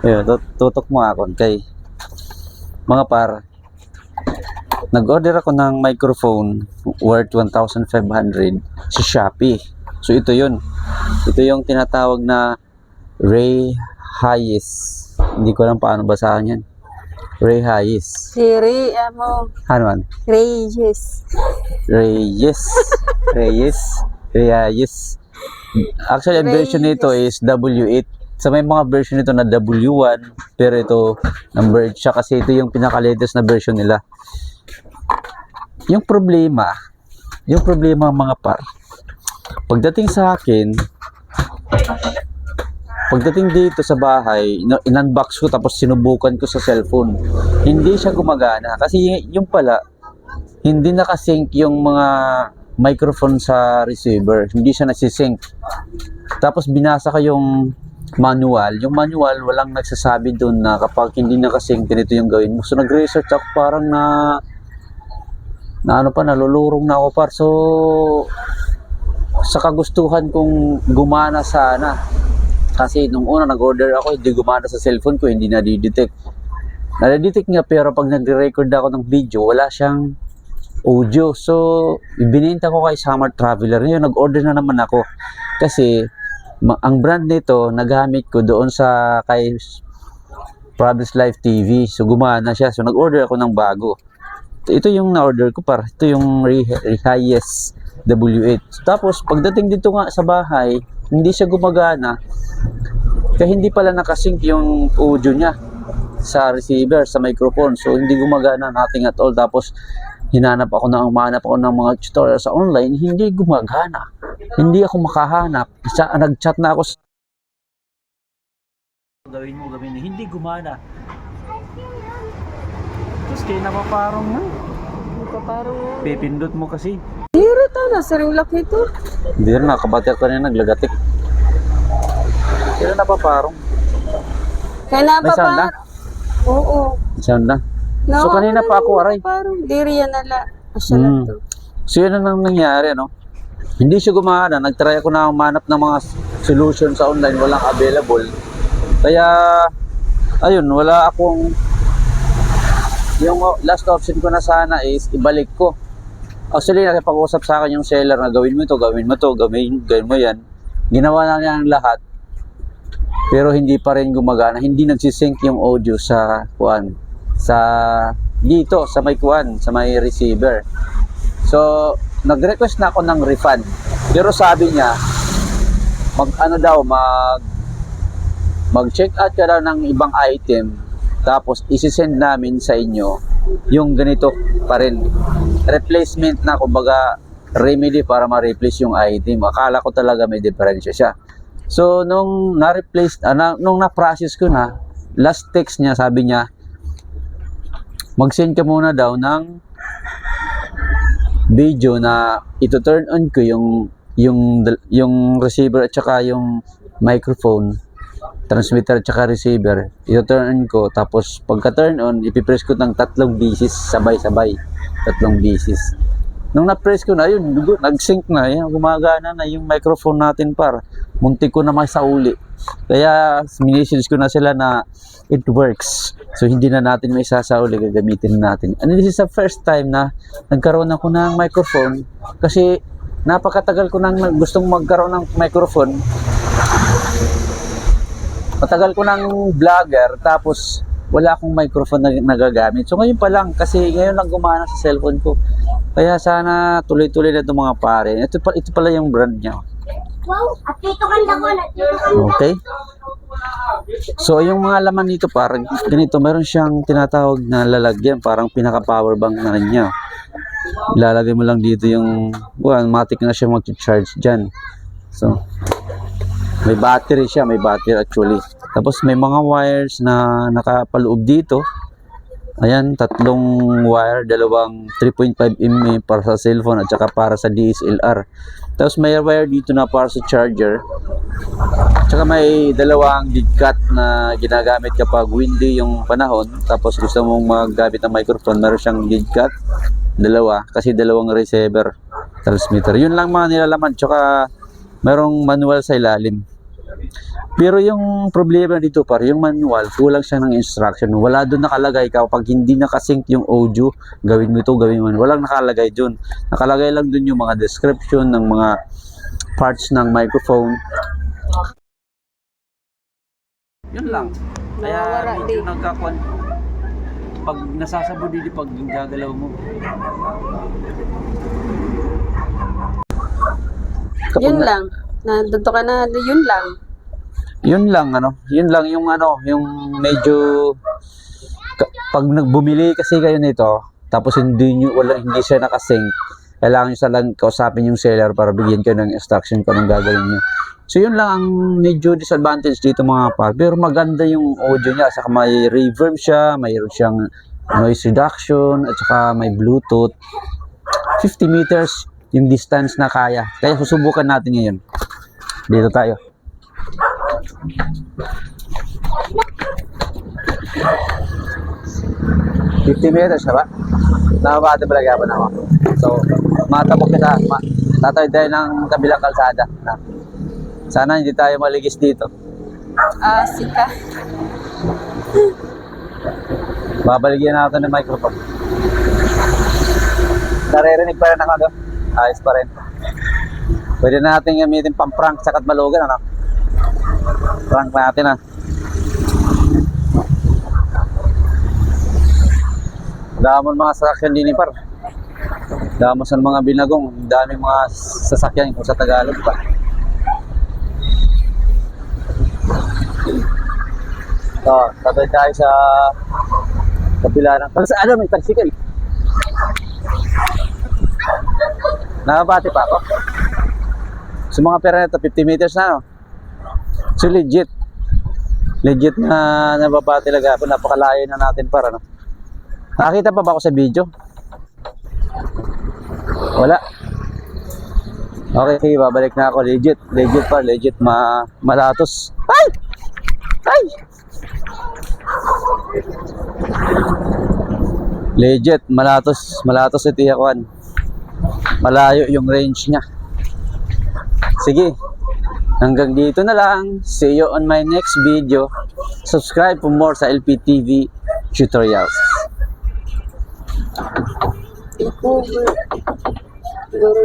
Ayun, tutok mo ako kay mga par. Nag-order ako ng microphone worth 1,500 sa Shopee. So ito yun. Ito yung tinatawag na Ray Hayes. Hindi ko alam paano basahan yan. Ray Hayes. Si Ano man? Reyes. Reyes. Reyes. Reyes. Actually, ang version nito is W8. So may mga version nito na W1, pero ito number siya kasi ito yung pinaka-latest na version nila. Yung problema mga par, pagdating sa akin, pagdating dito sa bahay, in-unbox ko tapos sinubukan ko sa cellphone. Hindi siya gumagana kasi yung pala, hindi nakasync yung mga microphone sa receiver. Hindi siya nasisync. Tapos binasa ko yung manual. Yung manual, walang nagsasabi doon na kapag hindi nakasync, ganito yung gawin mo. So nag-research ako parang nalulurong na ako par. So sa kagustuhan kong gumana sana. Kasi nung una nag-order ako, hindi gumana sa cellphone ko, hindi na-detect. Na-detect nga pero pag nagre-record ako ng video, wala siyang audio. So, binenta ko kay Summer Traveler. Ngayon, nag-order na naman ako. Kasi, ang brand nito, nagamit ko doon sa kay Province Live TV. So, gumana siya. So, nag-order ako ng bago. Ito yung na-order ko par. Ito yung Hayes W8. So, tapos, pagdating dito nga sa bahay, hindi siya gumagana. Kaya hindi pala nakasync yung audio niya sa receiver, sa microphone. So, hindi gumagana, nothing at all. Tapos, umanap ako ng mga tutorial sa online, hindi gumagana. Hindi ako makahanap. Nag-chat na ako sa gawin mo, hindi gumana. Tapos kayo napaparong na. Pipindot mo kasi. Diro ta na sarulak nito. Hindi rin nakabati ako kanina, naglagatik. Pero napaparong. Kaya May sound na? Oo. Sound na. No, So kanina pa ako aray. Parang diri yan nala. Asya lang to. So yun ang nangyari, no? Hindi siya gumana. Nagtry ako na umanap ng mga solution sa online, walang available. Kaya ayun, wala akong, yung last option ko na sana is ibalik ko. Actually, nakipag-usap sa akin yung seller na gawin mo ito, gawin mo mo yan. Ginawa na niya ang lahat. Pero hindi pa rin gumagana. Hindi nagsisync yung audio sa dito sa may receiver. So nag-request na ako ng refund, pero sabi niya mag-check out ka daw ng ibang item, tapos isi-send namin sa inyo yung ganito pa rin, replacement na, kumbaga remedy para ma-replace yung item. Akala ko talaga may diferensya siya. So nung na-process ko na, last text niya, sabi niya mag-send ka muna daw ng video na ito turn on ko yung receiver at saka yung microphone, transmitter at saka receiver. Ito turn on ko, tapos pagka turn on, ipipress ko ng 3 beses sabay-sabay. 3 beses. Nung na-press ko na yun, nag-sync na, yan, gumagana na yung microphone natin par. Muntik ko na masauli. Kaya minessage ko na sila na it works. So hindi na natin may sasauli, gagamitin natin. And this is the first time na nagkaroon ako ng microphone kasi napakatagal ko nang gustong magkaroon ng microphone. Matagal ko ng vlogger tapos wala akong microphone na nagagamit. So ngayon pa lang, kasi ngayon lang gumana sa cellphone ko. Kaya sana tuloy-tuloy na itong mga pare. Ito pala yung brand niya. Wow, at dito ganda ko na. Okay. So yung mga laman nito parang ganito, meron siyang tinatawag na lalagyan, parang pinaka power bank na niya. Ilalagay mo lang dito yung matik na siya mag-charge diyan. So may battery siya, may battery actually. Tapos may mga wires na nakapaloob dito. Ayan, 3 wire, 3.5 mm para sa cellphone at saka para sa DSLR. Tapos may wire dito na para sa charger. Tsaka may 2 lead cut na ginagamit kapag windy yung panahon. Tapos gusto mong maggamit ng microphone, meron siyang lead cut. 2, kasi 2 receiver transmitter. Yun lang mga nilalaman. Tsaka merong manual sa ilalim. Pero yung problema dito par, yung manual, kulang siya ng instruction. Wala doon nakalagay kapag hindi nakasync yung audio, gawin mo ito, gawin mo. Walang nakalagay doon. Nakalagay lang doon yung mga description ng mga parts ng microphone. Yun lang. Kaya Nawawala medyo din. nagkakwan. Pag nasasabod din pag gagalaw mo. Yun lang. Nandito ka na, yun lang. Yun lang yung medyo pag nagbumili kasi kayo nito tapos hindi siya nakasync, kailangan nyo lang kausapin yung seller para bigyan kayo ng instruction kung anong gagawin nyo. So yun lang ang medyo disadvantage dito mga par, pero maganda yung audio niya, saka may reverb siya, mayroon siyang noise reduction at saka may bluetooth. 50 meters yung distance na kaya susubukan natin ngayon. Dito tayo. $50 meters na ba? Nakabate talaga ba na ako? So, matapok kita. Tatawid tayo ng kabilang kalsada. Sana hindi tayo maligis dito. Sika. Babaligyan natin ng microphone. Naririnig pa rin ako doon. Ayos pa rin. Pwede natin gamitin pang-prank sa Katbalogan, ano? Prank natin, Damon mga sasakyan din par. Damo sa mga binagong, daming mga sasakyan kung sa Tagalog pa. So, tatay tayo sa kabila ng kalsada, may tricycle. Nakabati pa ako. Sa mga pera nito, 50 meters na, no? So, legit na nababati talaga ako. Napakalayo na natin para, no? Nakakita pa ba ako sa video? Wala. Okay, sige, babalik na ako. Legit malatos. Ay! Legit, malatos ito yakuan. Malayo yung range niya. Sige, hanggang dito na lang. See you on my next video. Subscribe for more sa LPTV tutorials. Siguro